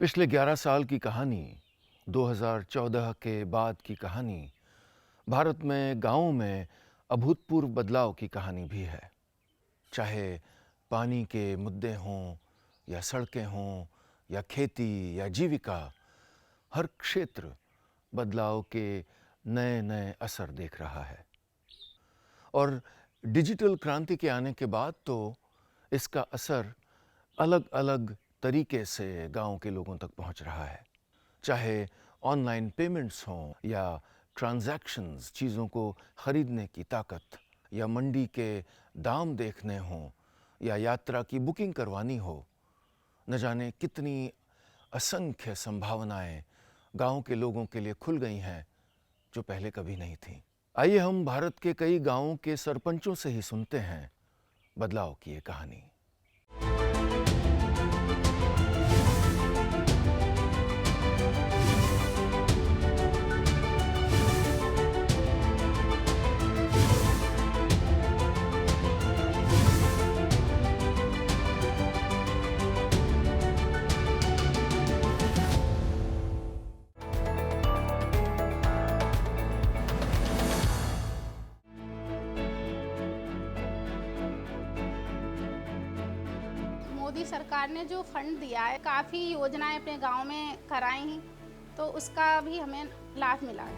पिछले 11 साल की कहानी, 2014 के बाद की कहानी, भारत में गाँवों में अभूतपूर्व बदलाव की कहानी भी है। चाहे पानी के मुद्दे हों या सड़कें हों या खेती या जीविका, हर क्षेत्र बदलाव के नए-नए असर देख रहा है। और डिजिटल क्रांति के आने के बाद तो इसका असर अलग-अलग तरीके से गाँव के लोगों तक पहुँच रहा है। चाहे ऑनलाइन पेमेंट्स हों या ट्रांज़ैक्शंस, चीज़ों को खरीदने की ताकत, या मंडी के दाम देखने हों या यात्रा की बुकिंग करवानी हो, न जाने कितनी असंख्य संभावनाएं गाँव के लोगों के लिए खुल गई हैं जो पहले कभी नहीं थीं। आइए हम भारत के कई गाँवों के सरपंचों से ही सुनते हैं बदलाव की ये कहानी। मोदी सरकार ने जो फंड दिया है, काफ़ी योजनाएं अपने गांव में कराई हैं, तो उसका भी हमें लाभ मिला है।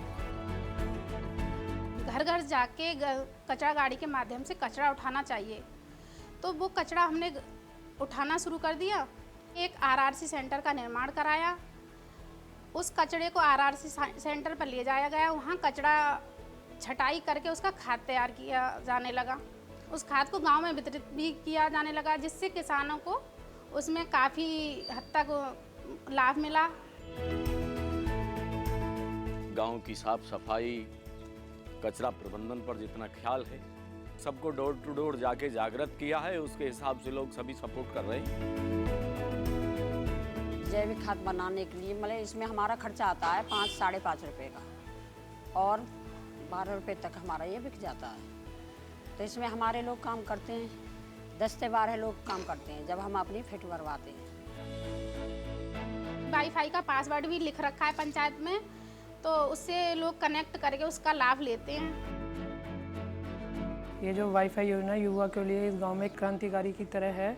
घर घर जाके कचरा गाड़ी के माध्यम से कचरा उठाना चाहिए, तो वो कचरा हमने उठाना शुरू कर दिया। एक आरआरसी सेंटर का निर्माण कराया। उस कचरे को आरआरसी सेंटर पर ले जाया गया। वहाँ कचरा छटाई करके उसका खाद तैयार किया जाने लगा। उस खाद को गांव में वितरित भी किया जाने लगा, जिससे किसानों को उसमें काफ़ी हद तक लाभ मिला। गांव की साफ सफाई, कचरा प्रबंधन पर जितना ख्याल है, सबको डोर टू डोर जाके जागृत किया है। उसके हिसाब से लोग सभी सपोर्ट कर रहे हैं। जैविक खाद बनाने के लिए मतलब इसमें हमारा खर्चा आता है 5-5.5 रुपये का, और 12 रुपये तक हमारा ये बिक जाता है। तो इसमें हमारे लोग काम करते हैं, 10 से 12 लोग काम करते हैं जब हम अपनी फिट भरवाते हैं। वाईफाई का पासवर्ड भी लिख रखा है पंचायत में, तो उससे लोग कनेक्ट करके उसका लाभ लेते हैं। ये जो वाईफाई योजना युवा के लिए इस गांव में एक क्रांतिकारी की तरह है।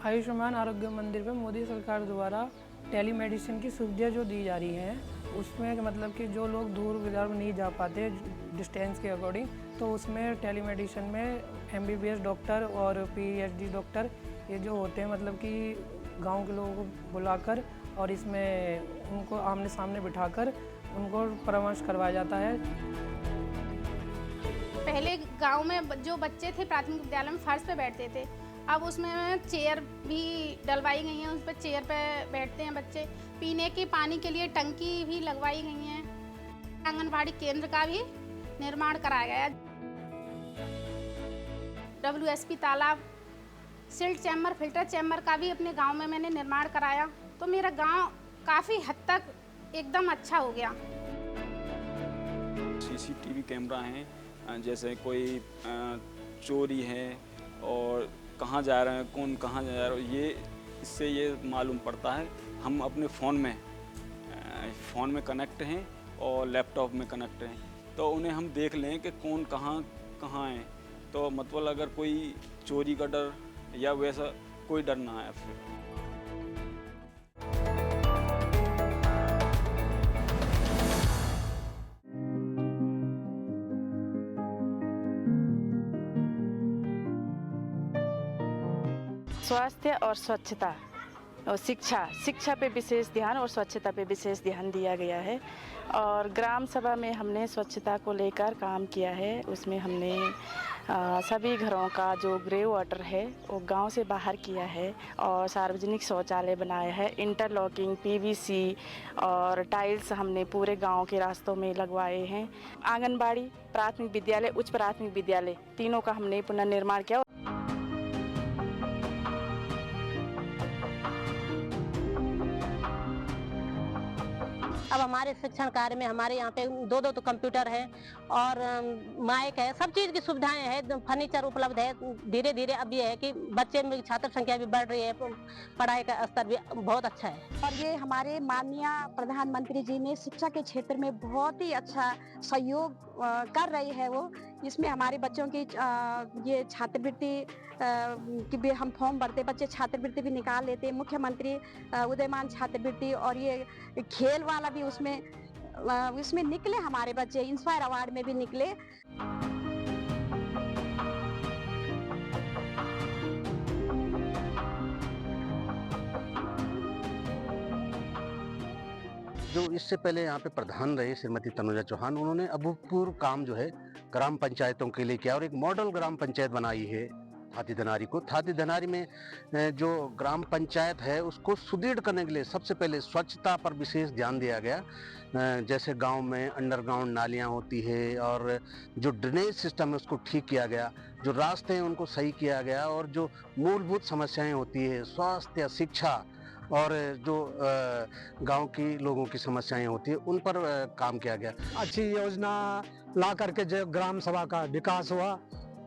आयुष्मान आरोग्य मंदिर पे मोदी सरकार द्वारा टेली मेडिसिन की सुविधा जो दी जा रही है, उसमें मतलब कि जो लोग दूर विदर्भ नहीं जा पाते डिस्टेंस के अकॉर्डिंग, तो उसमें टेली मेडिसिन में एमबीबीएस डॉक्टर और पीएचडी डॉक्टर ये जो होते हैं, मतलब कि गांव के लोगों को बुलाकर और इसमें उनको आमने सामने बिठाकर उनको परामर्श करवाया जाता है। पहले गांव में जो बच्चे थे प्राथमिक विद्यालय में फर्श पे बैठते थे, अब उसमें चेयर भी डलवाई गई हैं, उस पर चेयर पे बैठते हैं बच्चे। पीने के पानी के लिए टंकी भी लगवाई गई हैं। आंगनबाड़ी केंद्र का भी निर्माण कराया गया। WSP तालाब, सिल्ट चैम्बर, फिल्टर चैम्बर का भी अपने गांव में मैंने निर्माण कराया, तो मेरा गांव काफ़ी हद तक एकदम अच्छा हो गया। CCTV कैमरा हैं, जैसे कोई चोरी है और कहाँ जा रहे हैं, कौन कहाँ जा रहा है, ये इससे ये मालूम पड़ता है। हम अपने फ़ोन में कनेक्ट हैं और लैपटॉप में कनेक्ट हैं, तो उन्हें हम देख लें कि कौन कहाँ कहाँ है, तो मतलब अगर कोई चोरी का डर या वैसा कोई डर ना है फिर। स्वास्थ्य और स्वच्छता और शिक्षा पे विशेष ध्यान और स्वच्छता पे विशेष ध्यान दिया गया है। और ग्राम सभा में हमने स्वच्छता को लेकर काम किया है। उसमें हमने सभी घरों का जो ग्रे वाटर है वो गांव से बाहर किया है, और सार्वजनिक शौचालय बनाया है। इंटरलॉकिंग, PVC और टाइल्स हमने पूरे गांव के रास्तों में लगवाए हैं। आंगनबाड़ी, प्राथमिक विद्यालय, उच्च प्राथमिक विद्यालय, तीनों का हमने पुनर्निर्माण किया। अब हमारे शिक्षण कार्य में हमारे यहाँ पे 2-2 तो कंप्यूटर है और माइक है, सब चीज़ की सुविधाएं हैं, फर्नीचर उपलब्ध है। धीरे धीरे अब ये है कि बच्चे में छात्र संख्या भी बढ़ रही है, पढ़ाई का स्तर भी बहुत अच्छा है। और ये हमारे माननीय प्रधानमंत्री जी ने शिक्षा के क्षेत्र में बहुत ही अच्छा सहयोग कर रही है वो। इसमें हमारे बच्चों की ये छात्रवृत्ति की भी हम फॉर्म भरते, बच्चे छात्रवृत्ति भी निकाल लेते हैं, मुख्यमंत्री उदयमान छात्रवृत्ति, और ये खेल वाला भी उसमें निकले हमारे बच्चे, इंस्पायर अवार्ड में भी निकले। जो इससे पहले यहाँ पे प्रधान रहे श्रीमती तनुजा चौहान, उन्होंने अभूतपूर्व काम जो है ग्राम पंचायतों के लिए किया और एक मॉडल ग्राम पंचायत बनाई है थाती धनारी को। थाती धनारी में जो ग्राम पंचायत है उसको सुदृढ़ करने के लिए सबसे पहले स्वच्छता पर विशेष ध्यान दिया गया। जैसे गांव में अंडरग्राउंड नालियां होती है और जो ड्रेनेज सिस्टम है उसको ठीक किया गया, जो रास्ते हैं उनको सही किया गया, और जो मूलभूत समस्याएं होती है स्वास्थ्य, शिक्षा और जो गांव की लोगों की समस्याएं होती है उन पर काम किया गया। अच्छी योजना ला करके जो ग्राम सभा का विकास हुआ,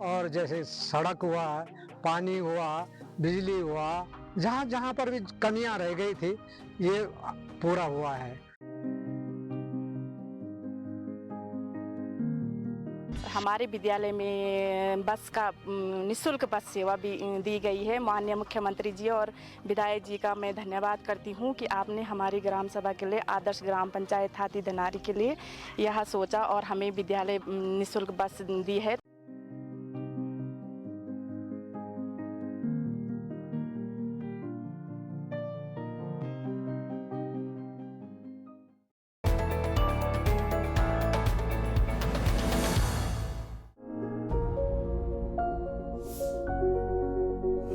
और जैसे सड़क हुआ, पानी हुआ, बिजली हुआ, जहाँ जहाँ पर भी कमियां रह गई थी ये पूरा हुआ है। हमारे विद्यालय में बस का निःशुल्क बस सेवा भी दी गई है। माननीय मुख्यमंत्री जी और विधायक जी का मैं धन्यवाद करती हूँ कि आपने हमारी ग्राम सभा के लिए, आदर्श ग्राम पंचायत थाती धनारी के लिए यह सोचा और हमें विद्यालय निःशुल्क बस दी है।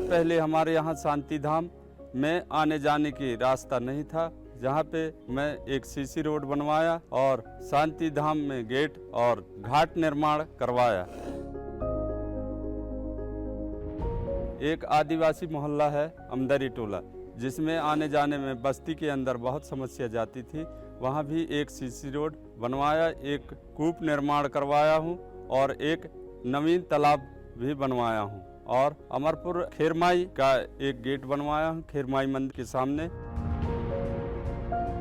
पहले हमारे यहाँ शांति धाम में आने जाने की रास्ता नहीं था, जहाँ पे मैं एक सीसी रोड बनवाया और शांति धाम में गेट और घाट निर्माण करवाया। एक आदिवासी मोहल्ला है अमदरी टोला, जिसमें आने जाने में बस्ती के अंदर बहुत समस्या जाती थी, वहाँ भी एक सीसी रोड बनवाया, एक कूप निर्माण करवाया हूँ और एक नवीन तालाब भी बनवाया हूँ, और अमरपुर खेरमाई का एक गेट बनवाया हूँ खेरमाई मंदिर के सामने।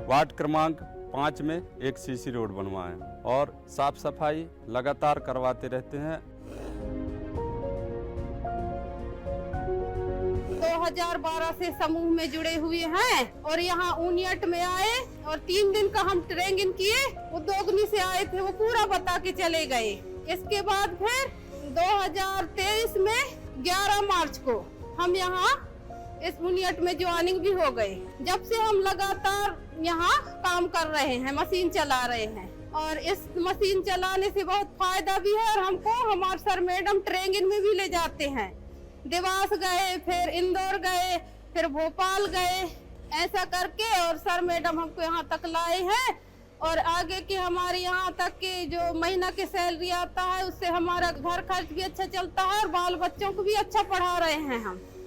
वार्ड क्रमांक 5 में एक सीसी रोड बनवाया और साफ सफाई लगातार करवाते रहते हैं। 2012 से समूह में जुड़े हुए हैं और यहाँ ऊनियट में आए और 3 दिन का हम ट्रेनिंग किए। उद्योगनी से आए थे, वो पूरा बता के चले गए। इसके बाद फिर 2023 में 11 मार्च को हम यहाँ इस यूनिट में ज्वाइनिंग भी हो गए। जब से हम लगातार यहाँ काम कर रहे हैं, मशीन चला रहे हैं, और इस मशीन चलाने से बहुत फायदा भी है और हमको हमारे सर मैडम ट्रेनिंग में भी ले जाते हैं। देवास गए, फिर इंदौर गए, फिर भोपाल गए, ऐसा करके और सर मैडम हमको यहाँ तक लाए हैं। और आगे के हमारे यहाँ तक के जो महीना के सैलरी आता है उससे हमारा घर खर्च भी अच्छा चलता है और बाल बच्चों को भी अच्छा पढ़ा रहे हैं।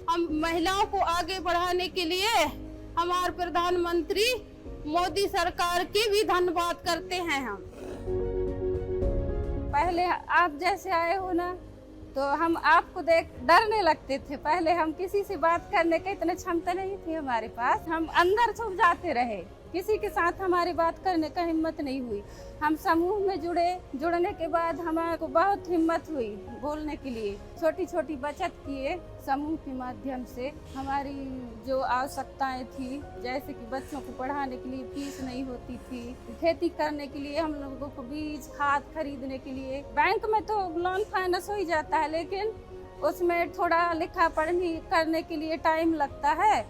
हम महिलाओं को आगे बढ़ाने के लिए हमारे प्रधानमंत्री मोदी सरकार की भी धन्यवाद करते हैं। हम पहले आप जैसे आए हो ना, तो हम आपको देख डरने लगते थे। पहले हम किसी से बात करने की इतनी क्षमता नहीं थी हमारे पास, हम अंदर छुप जाते रहे, किसी के साथ हमारी बात करने का हिम्मत नहीं हुई। हम समूह में जुड़ने के बाद हमारे को बहुत हिम्मत हुई बोलने के लिए। छोटी छोटी बचत किए समूह के माध्यम से। हमारी जो आवश्यकताएं थी, जैसे कि बच्चों को पढ़ाने के लिए फीस नहीं होती थी, खेती करने के लिए हम लोगों को बीज खाद खरीदने के लिए, बैंक में तो लोन फाइनेंस हो ही जाता है, लेकिन उसमें थोड़ा लिखा पढ़नी करने के लिए टाइम लगता है,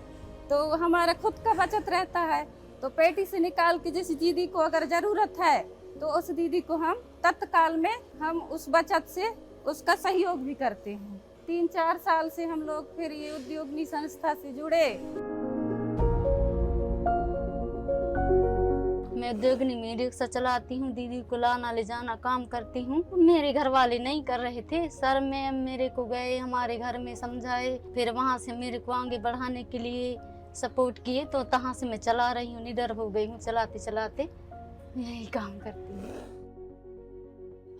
तो हमारा खुद का बचत रहता है। तो पेटी से निकाल के जिस दीदी को अगर ज़रूरत है तो उस दीदी को हम तत्काल में हम उस बचत से उसका सहयोग भी करते हैं। 3-4 साल से हम लोग फिर ये उद्योगनी संस्था से जुड़े। मैं उद्योगनी में रिक्शा चलाती हूँ, दीदी को लाना ले जाना काम करती हूँ। मेरे घर वाले नहीं कर रहे थे, सर में मेरे को गए हमारे घर में समझाए, फिर वहाँ से मेरे को आगे बढ़ाने के लिए सपोर्ट किए तो तहाँ से मैं चला रही हूँ, निडर हो गई हूँ चलाते चलाते, यही काम करती हूँ।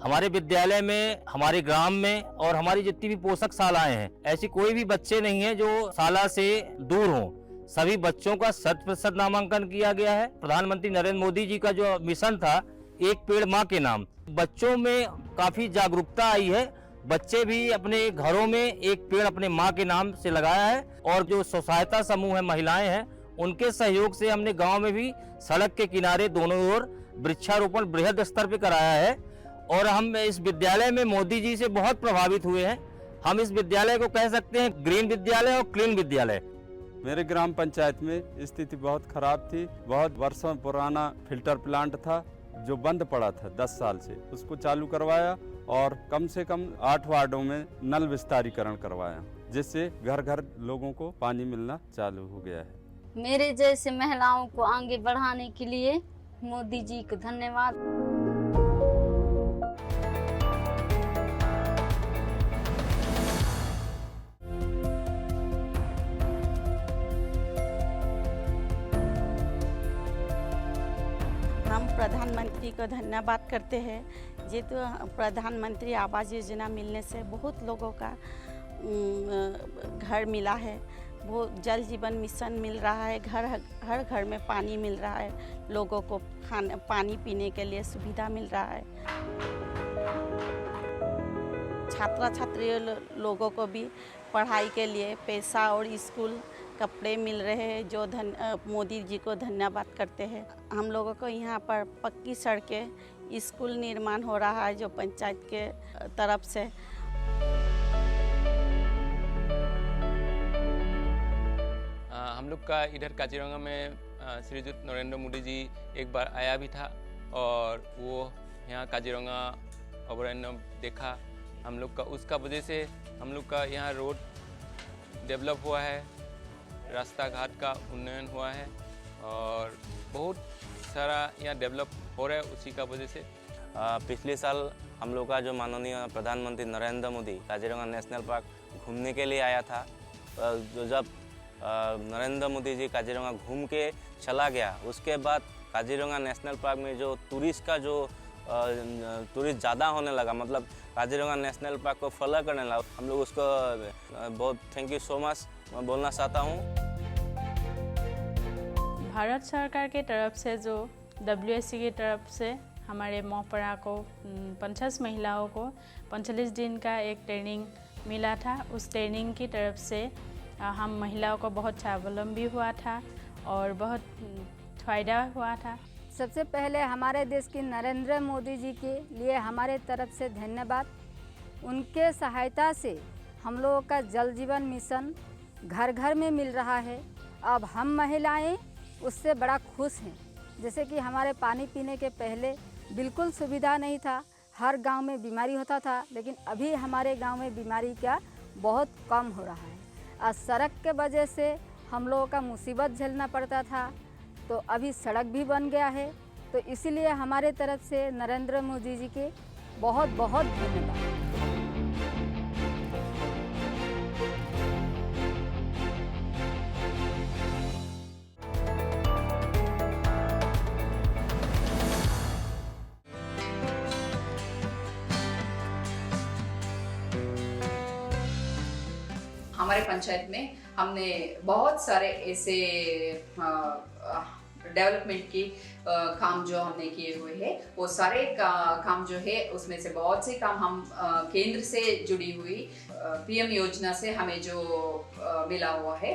हमारे विद्यालय में, हमारे ग्राम में और हमारी जितनी भी पोषक शालाएं हैं, ऐसी कोई भी बच्चे नहीं है जो शाला से दूर हों। सभी बच्चों का 100% नामांकन किया गया है। प्रधानमंत्री नरेंद्र मोदी जी का जो मिशन था, एक पेड़ माँ के नाम, बच्चों में काफी जागरूकता आई है। बच्चे भी अपने घरों में एक पेड़ अपने माँ के नाम से लगाया है और जो स्व सहायता समूह है, महिलाएं हैं, उनके सहयोग से हमने गांव में भी सड़क के किनारे दोनों ओर वृक्षारोपण बृहद स्तर पे कराया है। और हम इस विद्यालय में मोदी जी से बहुत प्रभावित हुए हैं। हम इस विद्यालय को कह सकते हैं ग्रीन विद्यालय और क्लीन विद्यालय। मेरे ग्राम पंचायत में स्थिति बहुत खराब थी। बहुत वर्षों पुराना फिल्टर प्लांट था जो बंद पड़ा था 10 साल से, उसको चालू करवाया और कम से कम 8 वार्डों में नल विस्तारीकरण करवाया, जिससे घर घर लोगों को पानी मिलना चालू हो गया है। मेरे जैसे महिलाओं को आगे बढ़ाने के लिए मोदी जी को धन्यवाद। हम प्रधानमंत्री को धन्यवाद करते हैं। ये तो प्रधानमंत्री आवास योजना मिलने से बहुत लोगों का घर मिला है। वो जल जीवन मिशन मिल रहा है, हर घर में पानी मिल रहा है, लोगों को पानी पीने के लिए सुविधा मिल रहा है। छात्र छात्री लोगों को भी पढ़ाई के लिए पैसा और स्कूल कपड़े मिल रहे हैं, जो मोदी जी को धन्यवाद करते हैं। हम लोगों को यहाँ पर पक्की सड़कें, स्कूल निर्माण हो रहा है जो पंचायत के तरफ से। हम लोग का इधर काजीरंगा में श्रीयुत नरेंद्र मोदी जी एक बार आया भी था और वो यहाँ काजीरंगा अभयारण्य देखा हम लोग का। उसका वजह से हम लोग का यहाँ रोड डेवलप हुआ है, रास्ता घाट का उन्नयन हुआ है और बहुत सारा यहाँ डेवलप हो रहा है उसी का वजह से। पिछले साल हम लोग का जो माननीय प्रधानमंत्री नरेंद्र मोदी काजीरंगा नेशनल पार्क घूमने के लिए आया था, जो जब नरेंद्र मोदी जी काजीरंगा घूम के चला गया, उसके बाद काजीरंगा नेशनल पार्क में जो टूरिस्ट का जो टूरिस्ट ज़्यादा होने लगा, मतलब काजीरंगा नेशनल पार्क को फॉलो करने लगा। हम लोग उसको बहुत थैंक यू सो मच मैं बोलना चाहता हूँ। भारत सरकार के तरफ से जो WSC की तरफ से हमारे मोहपरा को 50 महिलाओं को 45 दिन का एक ट्रेनिंग मिला था। उस ट्रेनिंग की तरफ से हम महिलाओं को बहुत स्वावलंबी हुआ था और बहुत फ़ायदा हुआ था। सबसे पहले हमारे देश की नरेंद्र मोदी जी के लिए हमारे तरफ से धन्यवाद। उनके सहायता से हम लोगों का जल जीवन मिशन घर घर में मिल रहा है। अब हम महिलाएं उससे बड़ा खुश हैं। जैसे कि हमारे पानी पीने के पहले बिल्कुल सुविधा नहीं था, हर गांव में बीमारी होता था, लेकिन अभी हमारे गांव में बीमारी का बहुत कम हो रहा है। और सड़क के वजह से हम लोगों का मुसीबत झेलना पड़ता था, तो अभी सड़क भी बन गया है। तो इसीलिए हमारे तरफ से नरेंद्र मोदी जी के बहुत बहुत धन्यवाद। हमारे पंचायत में हमने बहुत सारे ऐसे डेवलपमेंट की काम जो हमने किए हुए हैं, वो सारे काम जो है उसमें से बहुत से काम हम केंद्र से जुड़ी हुई PM योजना से हमें जो मिला हुआ है।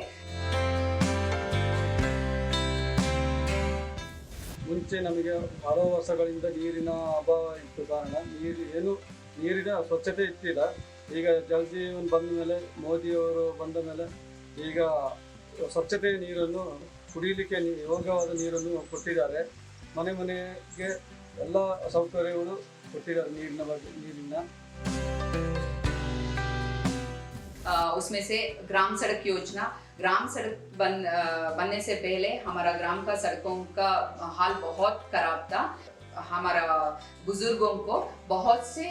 ಮುಂಚೆ ನಮಗೆ ಹಲವು ವರ್ಷಗಳಿಂದ ನೀರಿನ ಅಭಾವ ಇತ್ತು ಕಾರಣ ನೀರಿನ ಸ್ವಚ್ಛತೆ ಇತ್ತಿಲ್ಲ. ಈಗ ಜಲ್ ಜೀವನ್ ಬಂದ ಮೇಲೆ ಮೋದಿಯವರು ಬಂದ ಮೇಲೆ ಈಗ ಸ್ವಚ್ಛತೆ ನೀರನ್ನು ಕುಡಿಯಲಿಕ್ಕೆ ಯೋಗ್ಯವಾದ ನೀರನ್ನು ಕೊಟ್ಟಿದ್ದಾರೆ. ಮನೆ ಮನೆಗೆ ಎಲ್ಲ ಸೌಕರ್ಯಗಳು ಕೊಟ್ಟಿದ್ದಾರೆ ನೀರಿನ उसमें से ग्राम सड़क योजना, ग्राम सड़क बनने से पहले हमारा ग्राम का सड़कों का हाल बहुत खराब था। हमारा बुजुर्गों को बहुत से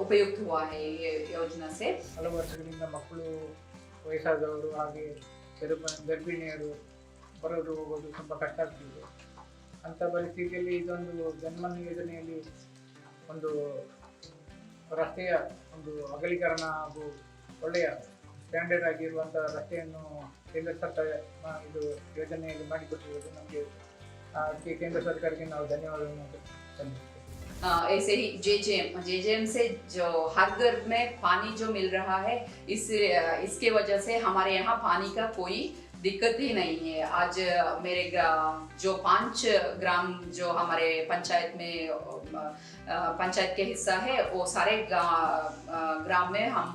उपयुक्त हुआ है ये योजना से। ಹಲವು ವರ್ಷಗಳಿಂದ ಮಕ್ಕಳು, ವಯಸ್ಸಾದವರು ಹಾಗೆ ಗರ್ಭಿಣಿಯರು ಬರೋದು ಹೋಗೋದು ತುಂಬ ಕಷ್ಟ ಆಗ್ತಿದೆ. ಅಂಥ ಪರಿಸ್ಥಿತಿಯಲ್ಲಿ ಇದೊಂದು ಜನ್ಮನ್ ಯೋಜನೆಯಲ್ಲಿ ಒಂದು ರಸ್ತೆಯ ಒಂದು ಅಗಲೀಕರಣ ಹಾಗೂ ಒಳ್ಳೆಯ ಸ್ಟ್ಯಾಂಡರ್ಡ್ ಆಗಿರುವಂಥ ರಸ್ತೆಯನ್ನು ಕೇಂದ್ರ ಸರ್ಕಾರ ಇದು ಯೋಜನೆಯಲ್ಲಿ ಮಾಡಿಕೊಟ್ಟಿರುವುದು ನಮಗೆ ಅದಕ್ಕೆ ಕೇಂದ್ರ ಸರ್ಕಾರಕ್ಕೆ ನಾವು ಧನ್ಯವಾದವನ್ನು ಸಲ್ಲಿಸ್ತೇವೆ. ऐसे ही जेजेएम से जो हर घर में पानी जो मिल रहा है, इसके वजह से हमारे यहाँ पानी का कोई दिक्कत ही नहीं है। आज मेरे जो 5 ग्राम जो हमारे पंचायत में पंचायत के हिस्सा है, वो सारे ग्राम में हम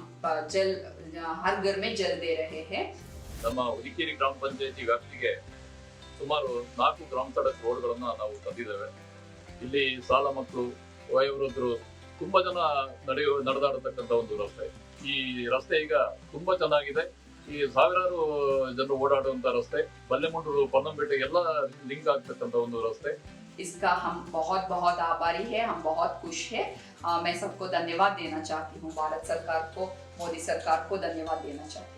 जल हर घर में जल दे रहे हैं। ನಮ್ಮ ಹುಲಿಕೇರಿ ಗ್ರಾಮ ಪಂಚಾಯತಿ ವ್ಯಾಪ್ತಿಗೆ ಸುಮಾರು 4 ಗ್ರಾಮ ಸಡಕ್ ರೋಡ್ಗಳನ್ನು ನಾವು ತಂದಿದ್ದೇವೆ. ಇಲ್ಲಿ ಸಾಲ ಮಕ್ಕಳು, ವಯೋವೃದ್ಧರು ತುಂಬಾ ಜನ ನಡೆದಾಡತಕ್ಕಂಥ ಒಂದು ರಸ್ತೆ. ಈ ರಸ್ತೆ ಈಗ ತುಂಬಾ ಚೆನ್ನಾಗಿದೆ. ಈ ಸಾವಿರಾರು ಜನರು ಓಡಾಡುವಂತ ರಸ್ತೆ, ಬಲ್ಲೆಮುಂಡೂರು, ಪೊನ್ನಂಪೇಟೆ ಎಲ್ಲ ಲಿಂಕ್ ಆಗ್ತಕ್ಕಂಥ ಒಂದು ರಸ್ತೆ. इसका हम बहुत बहुत आभारी है, हम बहुत खुश है। मैं सबको धन्यवाद देना चाहती हूँ, भारत सरकार को, मोदी सरकार को धन्यवाद देना चाहती हूँ।